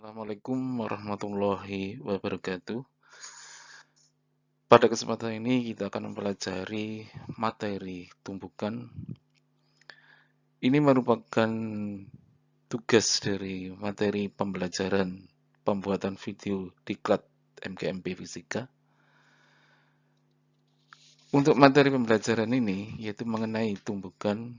Assalamualaikum warahmatullahi wabarakatuh. Pada kesempatan ini kita akan mempelajari materi tumbukan. Ini merupakan tugas dari materi pembelajaran pembuatan video diklat MKMP Fisika. Untuk materi pembelajaran ini yaitu mengenai tumbukan.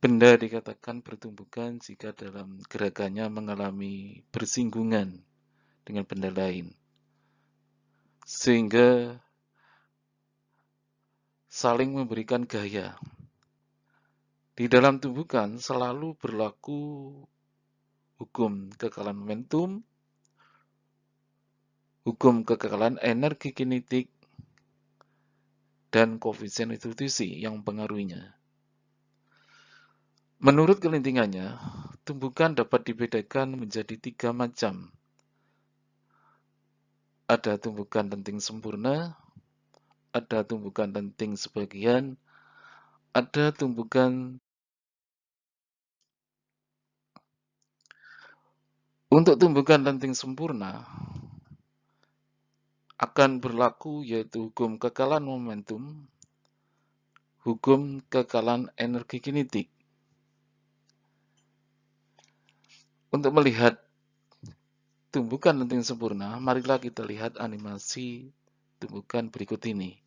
Benda dikatakan bertumbukan jika dalam gerakannya mengalami bersinggungan dengan benda lain, sehingga saling memberikan gaya. Di dalam tumbukan selalu berlaku hukum kekekalan momentum, hukum kekekalan energi kinetik, dan koefisien restitusi yang mempengaruhinya. Menurut kelintingannya, tumbukan dapat dibedakan menjadi 3 macam. Ada tumbukan lenting sempurna, ada tumbukan lenting sebagian, ada tumbukan Untuk tumbukan lenting sempurna akan berlaku yaitu hukum kekekalan momentum, hukum kekekalan energi kinetik. Untuk melihat tumbukan lenting sempurna, marilah kita lihat animasi tumbukan berikut ini.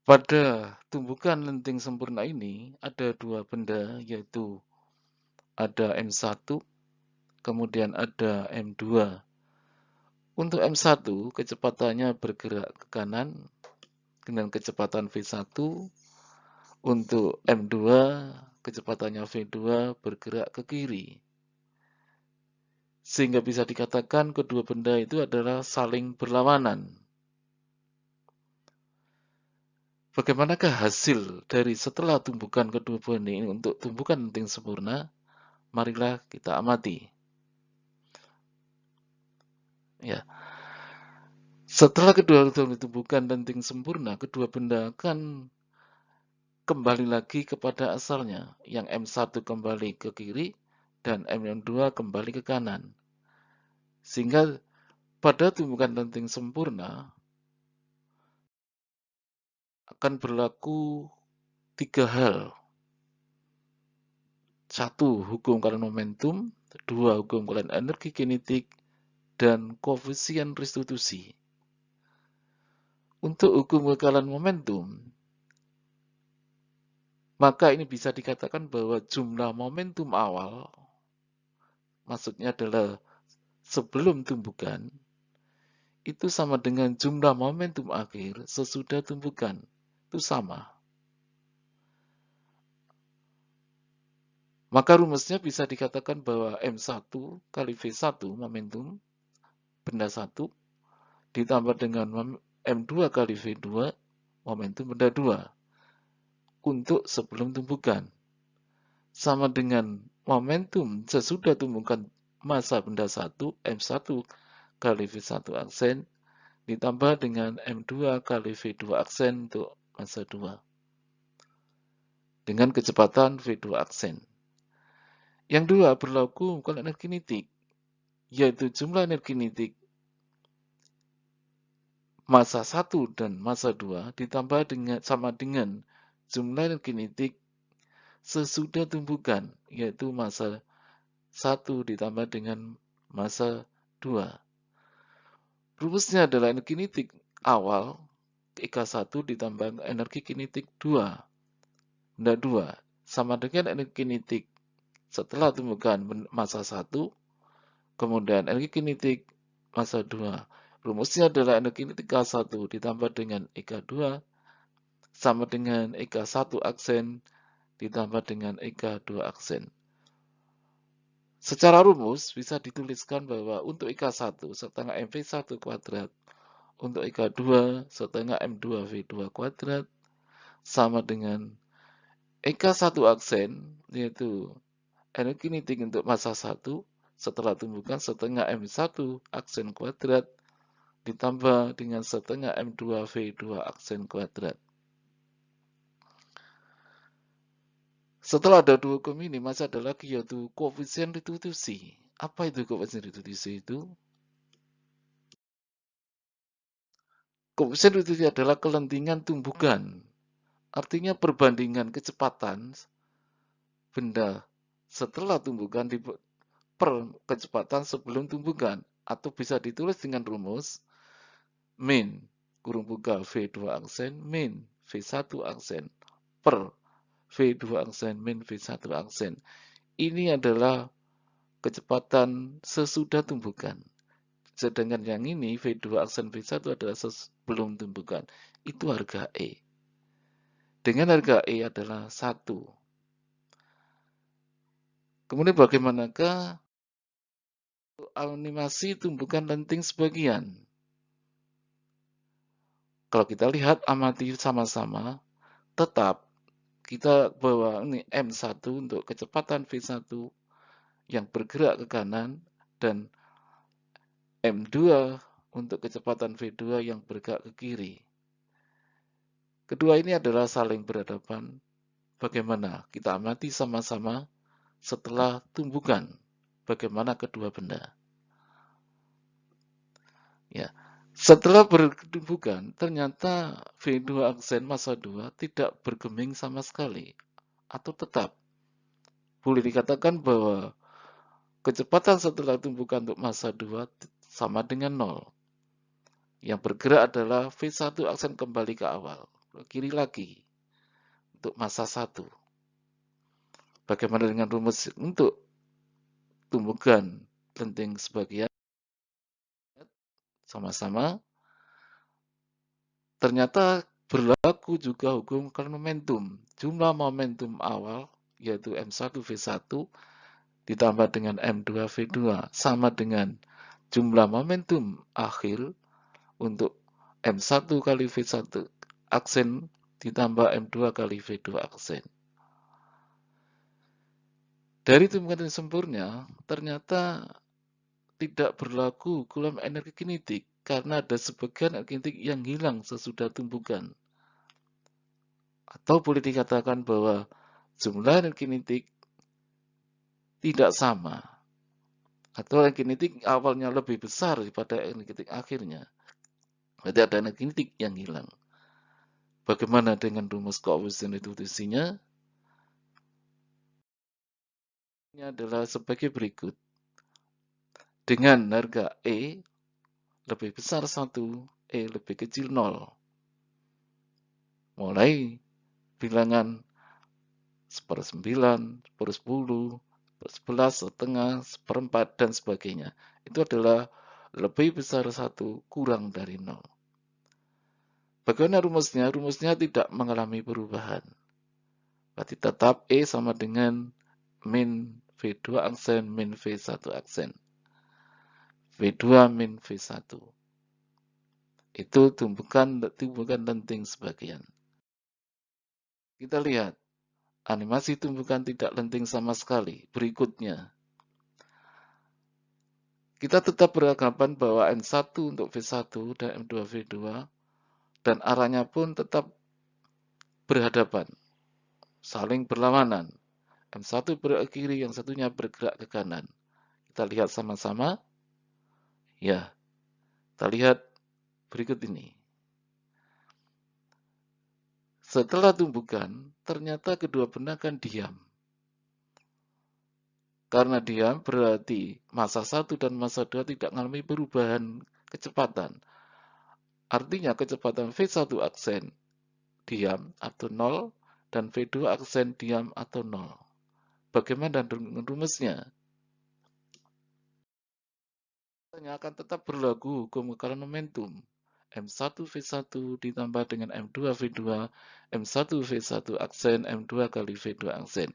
Pada tumbukan lenting sempurna ini ada 2 benda, yaitu ada M1, kemudian ada M2. Untuk M1, kecepatannya bergerak ke kanan dengan kecepatan V1. Untuk M2, kecepatannya V2 bergerak ke kiri. Sehingga bisa dikatakan kedua benda itu adalah saling berlawanan. Bagaimanakah hasil dari setelah tumbukan kedua benda ini untuk tumbukan lenting sempurna? Marilah kita amati. Ya. Setelah kedua tumbukan lenting sempurna, kedua benda akan kembali lagi kepada asalnya. Yang M1 kembali ke kiri dan M2 kembali ke kanan. Sehingga pada tumbukan lenting sempurna akan berlaku 3 hal. 1. Hukum kekekalan momentum, 2. Hukum kekekalan energi kinetik, dan koefisien restitusi. Untuk hukum kekekalan momentum, maka ini bisa dikatakan bahwa jumlah momentum awal, maksudnya adalah sebelum tumbukan, itu sama dengan jumlah momentum akhir sesudah tumbukan. Itu sama. Maka rumusnya bisa dikatakan bahwa M1 kali V1 momentum benda 1 ditambah dengan M2 kali V2 momentum benda 2 untuk sebelum tumbukan. Sama dengan momentum sesudah tumbukan masa benda 1 M1 kali V1 aksen ditambah dengan M2 kali V2 aksen untuk masa 2 dengan kecepatan V2 aksen. Yang 2 berlaku kalau energi kinetik, yaitu jumlah energi kinetik masa 1 dan masa 2 ditambah dengan sama dengan jumlah energi kinetik sesudah tumbukan, yaitu masa 1 ditambah dengan masa 2. Rumusnya adalah energi kinetik awal IK1 ditambah energi kinetik 2 benda 2 sama dengan energi kinetik setelah tumbukan masa 1 kemudian energi kinetik masa 2. Rumusnya adalah energi kinetik K1 ditambah dengan EK2 sama dengan EK1 aksen ditambah dengan EK2 aksen. Secara rumus bisa dituliskan bahwa untuk EK1 setengah MV1 kuadrat, untuk EK2 setengah M2V2 kuadrat sama dengan EK1 aksen, yaitu energi kinetik untuk masa 1 setelah tumbukan setengah M1 aksen kuadrat ditambah dengan setengah M2V2 aksen kuadrat. Setelah ada dua hukum ini, masih ada lagi yaitu koefisien restitusi. Apa itu koefisien restitusi itu? Koefisien restitusi adalah kelentingan tumbukan. Artinya perbandingan kecepatan benda setelah tumbukan per kecepatan sebelum tumbukan. Atau bisa ditulis dengan rumus min kurung buka V2 aksen min V1 aksen per V2 aksen min V1 aksen. Ini adalah kecepatan sesudah tumbukan. Sedangkan yang ini V2 aksen V1 adalah sebelum tumbukan. Itu harga E. Dengan harga E adalah 1. Kemudian bagaimanakah animasi tumbukan lenting sebagian? Kalau kita lihat amati sama-sama, tetap kita bawa ini M1 untuk kecepatan V1 yang bergerak ke kanan dan M2 untuk kecepatan V2 yang bergerak ke kiri. Kedua ini adalah saling berhadapan. Bagaimana kita amati sama-sama setelah tumbukan, bagaimana kedua benda. Ya, setelah bertumbukan, ternyata V2 aksen massa 2 tidak bergeming sama sekali, atau tetap. Boleh dikatakan bahwa kecepatan setelah tumbukan untuk massa 2 sama dengan 0. Yang bergerak adalah V1 aksen kembali ke awal, ke kiri lagi, untuk massa 1. Bagaimana dengan rumus untuk tumbukan lenting sebagian? Sama-sama. Ternyata berlaku juga hukum momentum. Jumlah momentum awal, yaitu M1V1, ditambah dengan M2V2, sama dengan jumlah momentum akhir untuk M1 kali V1 aksen ditambah M2 kali V2 aksen. Dari tumbukan sempurna, ternyata tidak berlaku hukum energi kinetik karena ada sebagian energi kinetik yang hilang sesudah tumbukan. Atau boleh dikatakan bahwa jumlah energi kinetik tidak sama. Atau energi kinetik awalnya lebih besar daripada energi kinetik akhirnya. Berarti ada energi kinetik yang hilang. Bagaimana dengan rumus koefisien restitusinya? Ini adalah sebagai berikut. Dengan harga E lebih besar 1, E lebih kecil 0. Mulai bilangan 1/9, 1/10, 1/11, setengah, 1/4, dan sebagainya. Itu adalah lebih besar 1 kurang dari 0. Bagaimana rumusnya? Rumusnya tidak mengalami perubahan. Berarti tetap E sama dengan min V2 aksen min V1 aksen. V2 min V1. Itu tumbukan lenting sebagian. Kita lihat, animasi tumbukan tidak lenting sama sekali. Berikutnya, kita tetap beranggapan bahwa M1 untuk V1 dan M2 V2 dan arahnya pun tetap berhadapan, saling berlawanan. M1 bergerak ke kiri, yang satunya bergerak ke kanan. Kita lihat sama-sama. Ya, kita lihat berikut ini. Setelah tumbukan, ternyata kedua benda akan diam. Karena diam berarti massa 1 dan massa 2 tidak mengalami perubahan kecepatan. Artinya kecepatan V1 aksen diam atau 0 dan V2 aksen diam atau 0. Bagaimana dengan rumusnya? Akan tetap berlaku hukum kekalahan momentum. M1 V1 ditambah dengan M2 V2, M1 V1 aksen, M2 kali V2 aksen.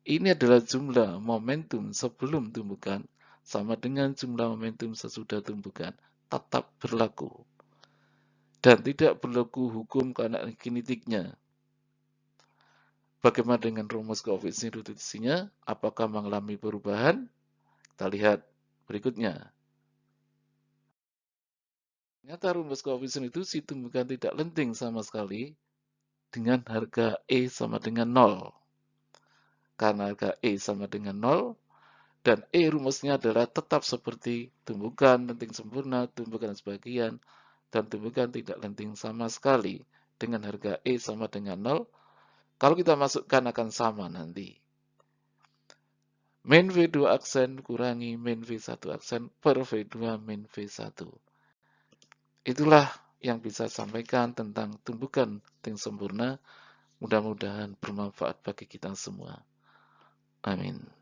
Ini adalah jumlah momentum sebelum tumbukan sama dengan jumlah momentum sesudah tumbukan. Tetap berlaku. Dan tidak berlaku hukum kinetiknya. Bagaimana dengan rumus koefisien restitusinya? Apakah mengalami perubahan? Kita lihat berikutnya. Ternyata rumus koefisien restitusi tumbukan tidak lenting sama sekali dengan harga E sama dengan 0. karena harga E sama dengan 0, dan E rumusnya adalah tetap seperti tumbukan lenting sempurna, tumbukan sebagian, dan tumbukan tidak lenting sama sekali dengan harga E sama dengan 0. Kalau kita masukkan akan sama nanti. Min V2 aksen kurangi min V1 aksen per V2 min V1. Itulah yang bisa sampaikan tentang tumbukan lenting sempurna. Mudah-mudahan bermanfaat bagi kita semua. Amin.